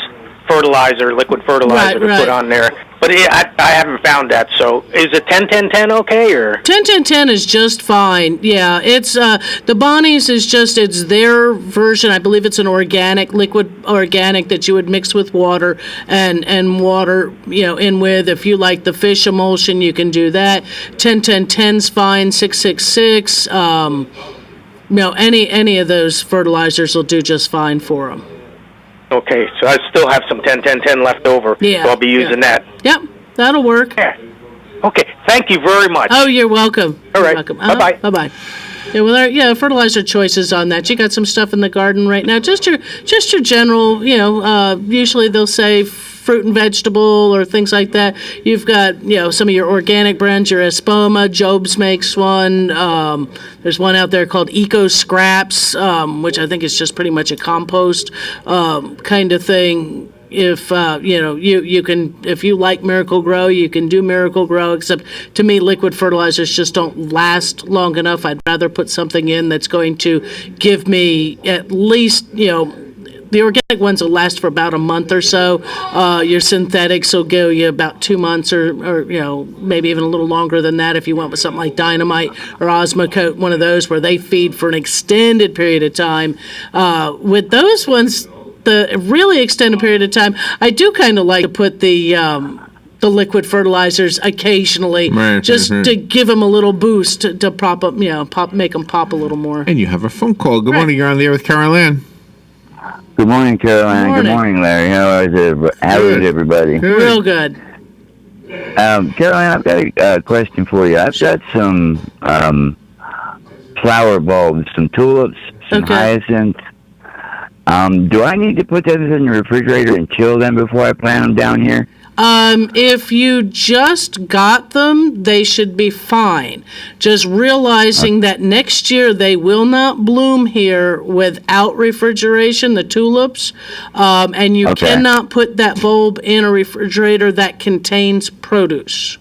fertilizer, liquid fertilizer to put on there. But I haven't found that. So is it 10-10-10 okay, or 10-10-10 is just fine. Yeah, it's the Bonnie's is just it's their version. I believe it's an liquid organic that you would mix with water and water in with. If you like the fish emulsion, you can do that. 10-10-10's fine. 666. Any of those fertilizers will do just fine for them. Okay, so I still have some 10-10-10 left over, so I'll be using that. Yep, that'll work. Yeah. Okay, thank you very much. Oh, you're welcome. All right, bye-bye. Bye-bye. Yeah, well, fertilizer choices on that. You got some stuff in the garden right now. Just your general, usually they'll say fruit and vegetable or things like that. You've got, some of your organic brands, your Espoma, Job's makes one. There's one out there called Eco Scraps, which I think is just pretty much a compost kind of thing. If you can, if you like Miracle Grow, you can do Miracle Grow. Except to me, liquid fertilizers just don't last long enough. I'd rather put something in that's going to give me at least the organic ones will last for about a month or so. Your synthetics will go you about 2 months or maybe even a little longer than that if you went with something like Dynamite or Osmocote, one of those where they feed for an extended period of time. With those ones, the really extended period of time, I do kind of like to put the liquid fertilizers occasionally, to give them a little boost to prop up, make them pop a little more. And you have a phone call. Good morning. You're on the air with Carol Ann. Good morning, Carol Ann. Good morning, Larry. How is everybody? Real good. Carol Ann, I've got a question for you. I've got some flower bulbs, some tulips, some hyacinths. Do I need to put those in the refrigerator and chill them before I plant them down here? If you just got them, they should be fine. Just realizing that next year they will not bloom here without refrigeration, the tulips, and you cannot put that bulb in a refrigerator that contains produce.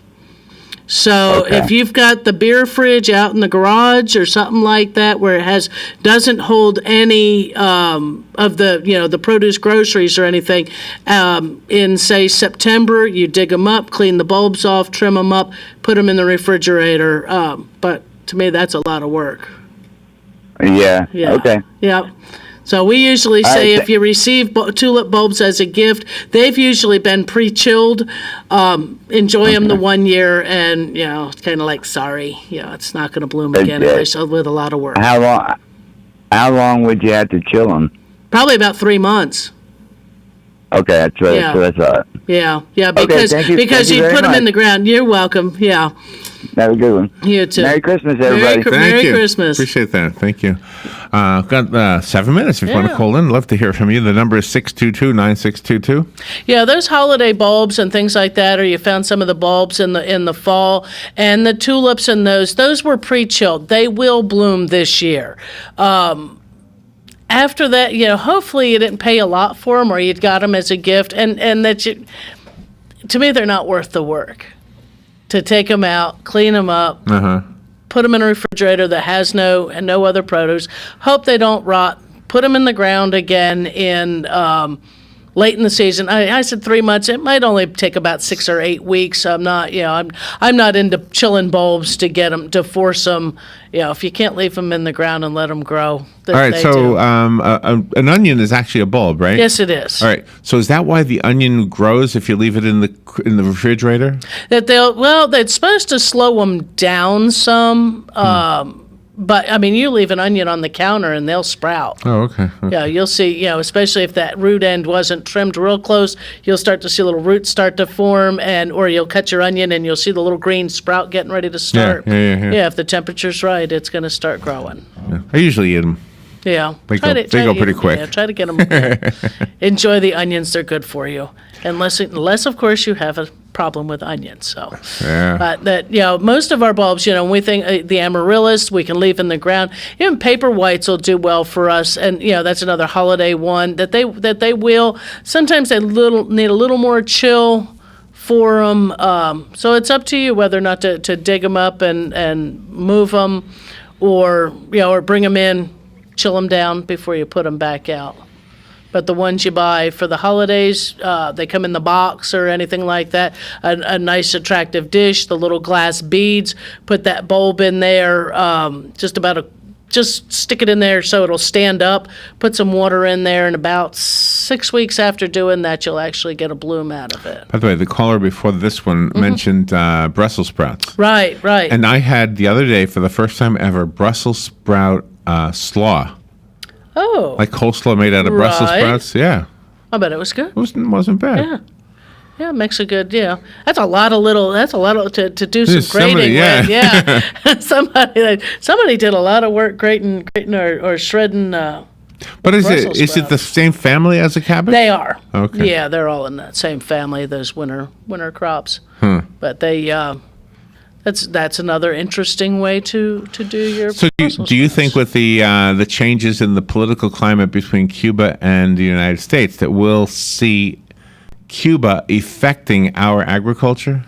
So if you've got the beer fridge out in the garage or something like that where it doesn't hold any of the produce groceries or anything, in say September, you dig them up, clean the bulbs off, trim them up, put them in the refrigerator. But to me, that's a lot of work. Yeah. Okay. Yeah. So we usually say if you receive tulip bulbs as a gift, they've usually been pre-chilled. Enjoy them the 1 year, and kind of like sorry, it's not going to bloom again with a lot of work. How long would you have to chill them? Probably about 3 months. Okay, that's right. Yeah. So that's all right. Yeah, because you put them in the ground. You're welcome. Yeah. Have a good one. You too. Merry Christmas, everybody. Merry Christmas. Appreciate that. Thank you. Got 7 minutes if you want to call in. Love to hear from you. The number is 622-9622. Yeah, those holiday bulbs and things like that, or you found some of the bulbs in the fall, and the tulips and those were pre-chilled. They will bloom this year. After that, hopefully you didn't pay a lot for them, or you got them as a gift, and that to me, they're not worth the work. To take them out, clean them up, put them in a refrigerator that has no other produce. Hope they don't rot. Put them in the ground again in late in the season. I said 3 months. It might only take about 6 or 8 weeks. I'm not, I'm not into chilling bulbs to get them to force them. If you can't leave them in the ground and let them grow. All right. So an onion is actually a bulb, right? Yes, it is. All right. So is that why the onion grows if you leave it in the refrigerator? That it's supposed to slow them down some. But I mean, you leave an onion on the counter and they'll sprout. Oh, okay. Yeah, you'll see, especially if that root end wasn't trimmed real close, you'll start to see little roots start to form, or you'll cut your onion and you'll see the little green sprout getting ready to start. Yeah. If the temperature's right, it's going to start growing. Yeah. I usually eat them. Yeah. They go pretty quick. Yeah, try to get them. Enjoy the onions. They're good for you. Unless, of course, you have a problem with onions. So, most of our bulbs, when we think the amaryllis, we can leave in the ground. Even paper whites will do well for us, and that's another holiday one that they will. Sometimes they need a little more chill for them. So it's up to you whether or not to dig them up and move them, or bring them in, chill them down before you put them back out. But the ones you buy for the holidays, they come in the box or anything like that. A nice, attractive dish, the little glass beads. Put that bulb in there. Just stick it in there so it'll stand up. Put some water in there, and about 6 weeks after doing that, you'll actually get a bloom out of it. By the way, the caller before this one mentioned Brussels sprouts. Right. And I had the other day, for the first time ever, Brussels sprout slaw. Oh. Like coleslaw made out of Brussels sprouts? Yeah. I bet it was good. It wasn't bad. Yeah. Yeah, it makes a good, That's a lot to do some grating with. Yeah. somebody did a lot of work grating or shredding. But is it the same family as a cabbage? They are. Okay. Yeah, they're all in that same family, those winter crops. But they that's another interesting way to do your. So do you think with the changes in the political climate between Cuba and the United States that we'll see Cuba affecting our agriculture?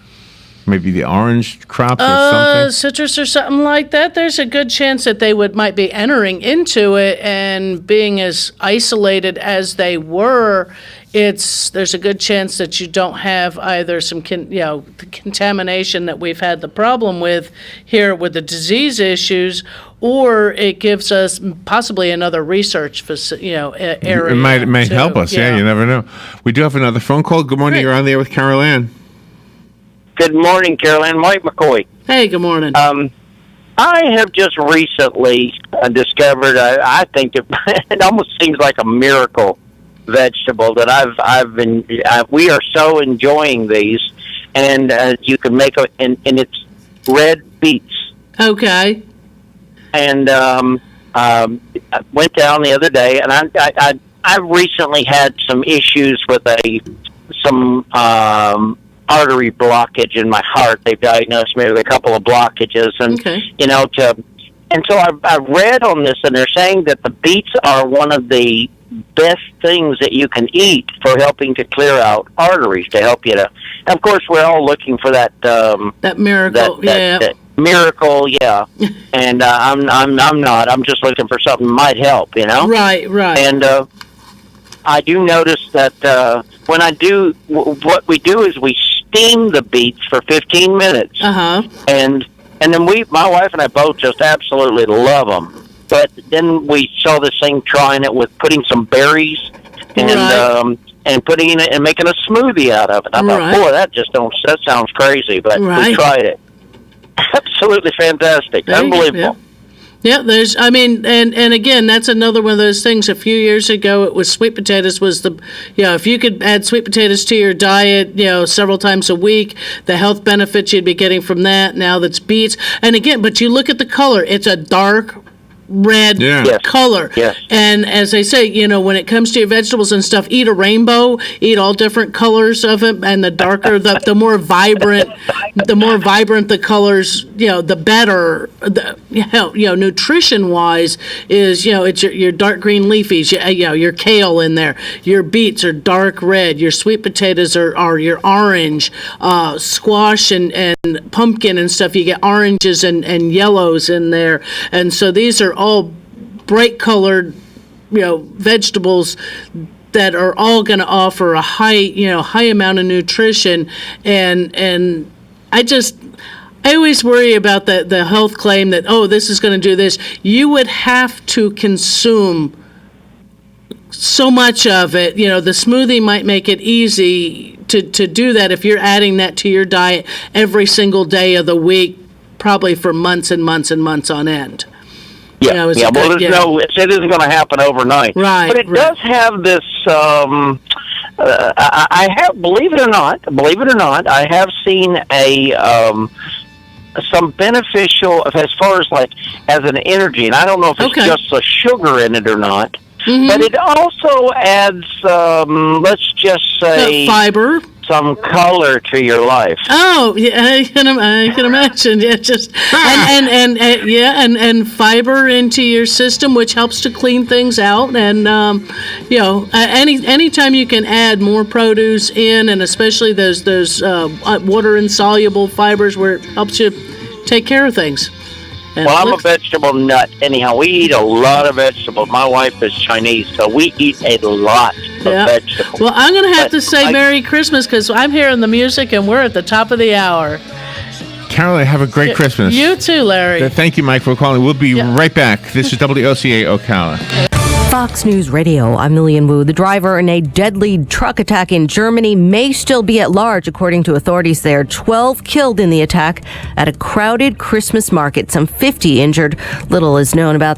Maybe the orange crops or something? Citrus or something like that. There's a good chance that they might be entering into it, and being as isolated as they were, there's a good chance that you don't have either some the contamination that we've had the problem with here with the disease issues, or it gives us possibly another research area. It might help us. Yeah, you never know. We do have another phone call. Good morning. You're on the air with Carol Ann. Good morning, Carol Ann. Mike McCoy. Hey, good morning. I have just recently discovered, I think it almost seems like a miracle vegetable that we are so enjoying these, and you can make and it's red beets. Okay. And I went down the other day, and I recently had some issues with some artery blockage in my heart. They've diagnosed me with a couple of blockages, and and so I've read on this, and they're saying that the beets are one of the best things that you can eat for helping to clear out arteries, to help you to. And of course, we're all looking for that miracle. That miracle, yeah. And I'm not. I'm just looking for something that might help. Right. And I do notice that when I do, what we do is we steam the beets for 15 minutes. And then my wife and I both just absolutely love them. But then we saw this thing, trying it with putting some berries and putting in it and making a smoothie out of it. I thought, boy, that sounds crazy, but we tried it. Absolutely fantastic. Unbelievable. Yeah, and again, that's another one of those things. A few years ago, it was sweet potatoes if you could add sweet potatoes to your diet, several times a week, the health benefits you'd be getting from that. Now that's beets. And again, but you look at the color, it's a dark red color. Yes. And as they say, when it comes to your vegetables and stuff, eat a rainbow, eat all different colors of it, and the darker, the more vibrant the colors, the better. Nutrition wise is, it's your dark green leafies, your kale in there, your beets are dark red, your sweet potatoes are your orange, squash and pumpkin and stuff, you get oranges and yellows in there. And so these are all bright colored, vegetables that are all going to offer a high amount of nutrition. And I always worry about the health claim that, this is going to do this. You would have to consume so much of it. The smoothie might make it easy to do that if you're adding that to your diet every single day of the week, probably for months and months and months on end. Yeah, You know, yeah. Well, it isn't going to happen overnight. Right. But it does have this. I have, believe it or not, I have seen some beneficial as far as like as an energy, and I don't know if it's just the sugar in it or not. Mm-hmm. But it also adds, let's just say, fiber, some color to your life. Oh, yeah, I can imagine. Yeah, just and fiber into your system, which helps to clean things out. And anytime you can add more produce in, and especially those water insoluble fibers, where it helps you take care of things. Well, I'm a vegetable nut. Anyhow, we eat a lot of vegetables. My wife is Chinese, so we eat a lot of vegetables. Well, I'm going to have to say Merry Christmas because I'm hearing the music and we're at the top of the hour. Carol, have a great Christmas. You too, Larry. Thank you, Mike, for calling. We'll be right back. This is WOCA Ocala. Fox News Radio, I'm Lillian Wu. The driver in a deadly truck attack in Germany may still be at large, according to authorities there. 12 killed in the attack at a crowded Christmas market, some 50 injured. Little is known about